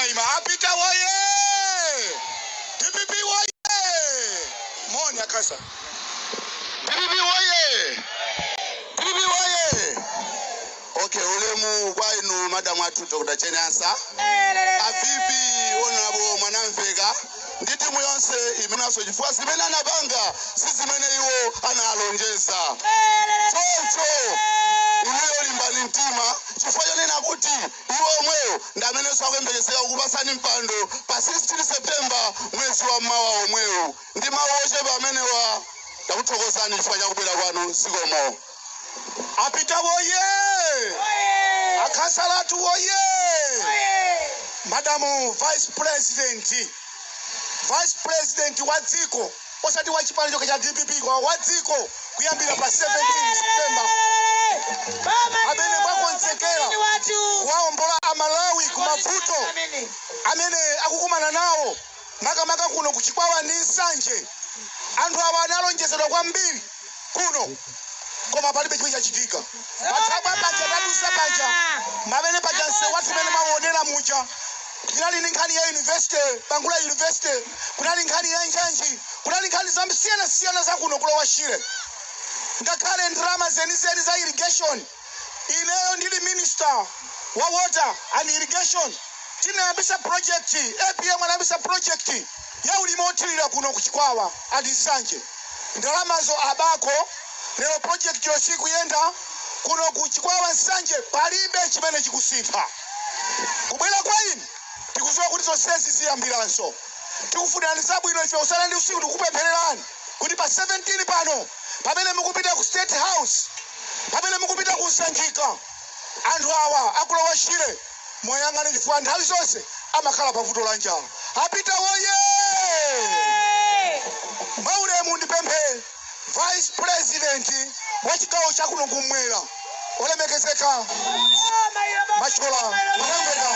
Maima apita woye. DPP woye. Moni akasa. DPP woye. DPP woye. Okay, ulemu kwainu madam atu Dr. Chenyansa. Avivi onabo mwanamvega. Nditi muyonse imenaso chifukwa zimene anapanga sizimene iwo analonjeza. Choncho iweyo limbani mtima chifukwa chonena kuti iwo omweyo ndamenenso akuyembekezeka kukupasani mpando pa 16 September mwezi wa mmawa omweyo. Ndi mawu ochepa amenewa ndakuthokozani chifukwa cha kubwera kwanu sikomo. Apita woye. Akasalatu woye. Madamu Vice President wa dziko osati wa chipani cha DPP kwa wa dziko kuyambira pa 17 September amene mwakonzekera waombola amalawi kumavuto amene akukumana nawo makamaka kuno kuchikwawa ndi nsanje. Anthu awa analonjezedwa kwambiri kuno koma palibe chimwe chachitika. Patsaba paja tadusa paja mabene paja nse watu mene maonera mucha kunali nkhani ya university Bangula University, kunali nkhani ya njanji, kunali nkhani za msiyana za kuno kulowa shire. Ngakhale ndrama zenizeni za irrigation ineyo ndili minister wa water and irrigation tinayambisa project APM anayambisa project ya ulimo othirira kuno kuchikwawa adi nsanje. Ndalamazo abako lero project yosi kuyenda kuno kuchikwawa nsanje palibe chimene chikusintha. Kubwera kwa ine tikuzowa kuti zonsezi ziyambiranso. Tikufunaniza bwino ife usana ndi usiku tikupemphererani kuti pa 17 pano pamene mukupita ku State House, pamene mukupita ku Nsanjika, anthu awa akulowa shire moyang'ana chifukwa nthawi zonse amakhala pavuto la njala. Apita woye. Maulemu ndipemphe Vice President wa chigawo chakuno kumwera olemekezeka Machola Mwanamveka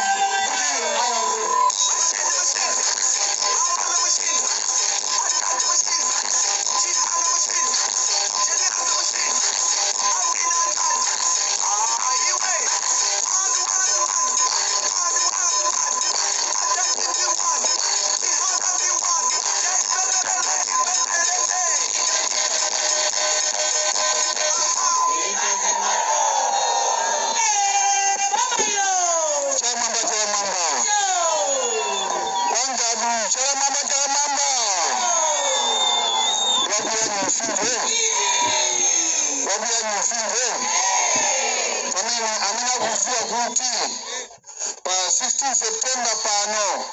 pa 16 September pano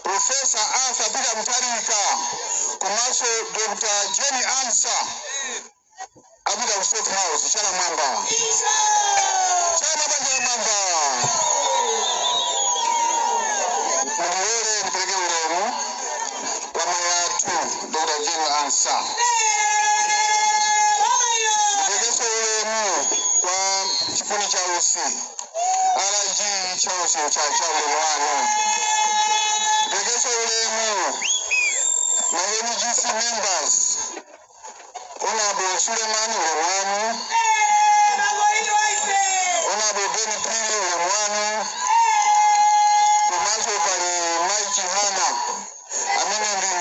Professor Arthur Peter Mutharika kumaso Dr. Jenny Ansa abida ku State House chala mamba mwele nipeleke ulemu kwa mayatu Dr. Jenny Ansa nipeleke ulemu kwa chipuni cha usi alaji chausi cha ulemwano nipeleke ulemu na NGC members Honorable Suleiman Ulemwani, Honorable Benny Pili Ulemwani, Kumaso Pali Mike Hana, amene ndi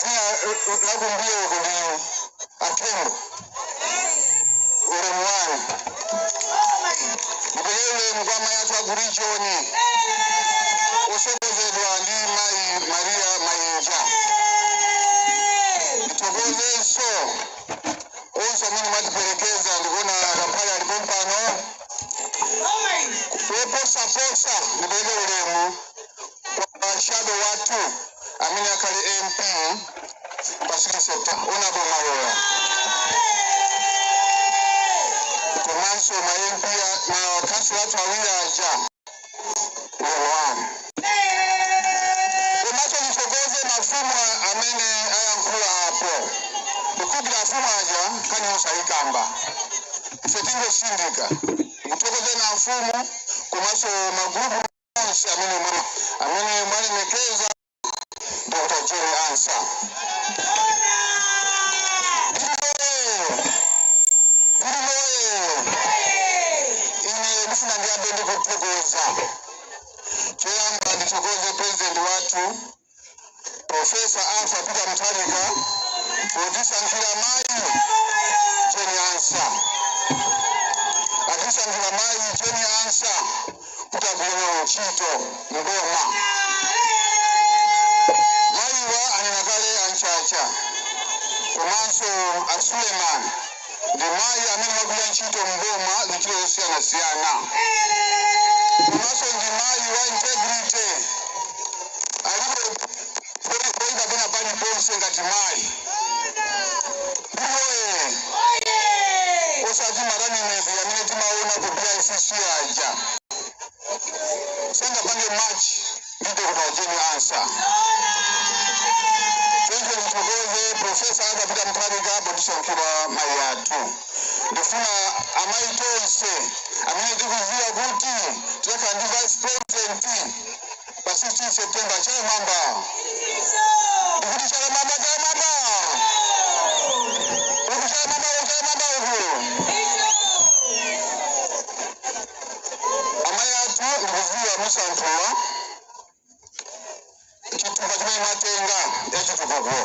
zina lakumbio kuli Atembo Ulemwani. Nipelele mkwama yatu agurichoni, osokozedwa ndi Maria Mayinja. Nitokoze so, onso mini matipelekeza ndikona kampali alipompano. Posa nipeleke ulemu kwa shadow watu amini akali MP pasiki sekta Honorable Mayoya. Komanso ma MP na kasi watu wawili aja Ulemwani. Komanso nitokoze mafumu amene ayankula hapo. Ukubila afumu aja kani usahikamba. Ifetingo sindika. Nitokoze na afumu kumaso magrupu amini mwani mekeza Dr. Jenny Ansa. Ini nifuna ndiya bendi kutukuza. Kiyamba nitokoze yatu Profesa Alpha Peter Mutharika kujisangira mai Jeni Ansa ajisangira mai Jeni Ansa kutabulana uchito Ngoma maiwa aninakale anchacha komanso Suleiman ndi mai amene magwira ntchito Ngoma zichito zosiyana komanso ndi mai wa integrity alipo poida bona bali ponse ngati mai osati marani mezi amene timaona ku BICC aja sanga pange match ndito kwa Jeni Ansa Twenje mtugoze Profesa Alpha Peter Mutharika bodisonkhira mai yathu ndifuna amaitonse amene tikuziwa kuti tiweka ndi Vice President pa 16 September chale mamba ndikuti chale mamba amayatu ndikuziwa musanthula chitupa chimene matenga yachitukuko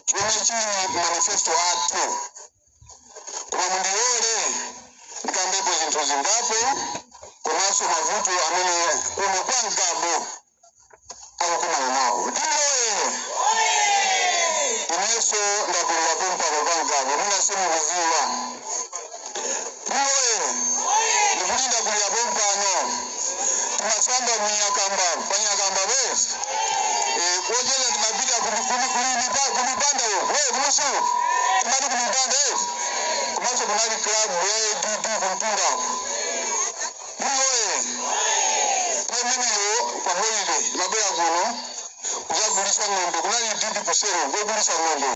chimene chili manifesto athu koma mundiyole ndikambepo zinthu zingapo komanso mavuto amene kuno kwa Ngabo akukumana nawo ndiloye ineso ndagulira pompako kwa Ngabo munasimukuziwa ndiloye ndikuti ndagulira pompano timasamba panyakamba besi kuojela timapita kumipanda kumusu timati kumipanda kumaso kunali club dudu kumtunda ndiloye pameneyo kwa holiday mabea kuno kuzagulisa ng'ombe kunali dudu kusero kugulisa ng'ombe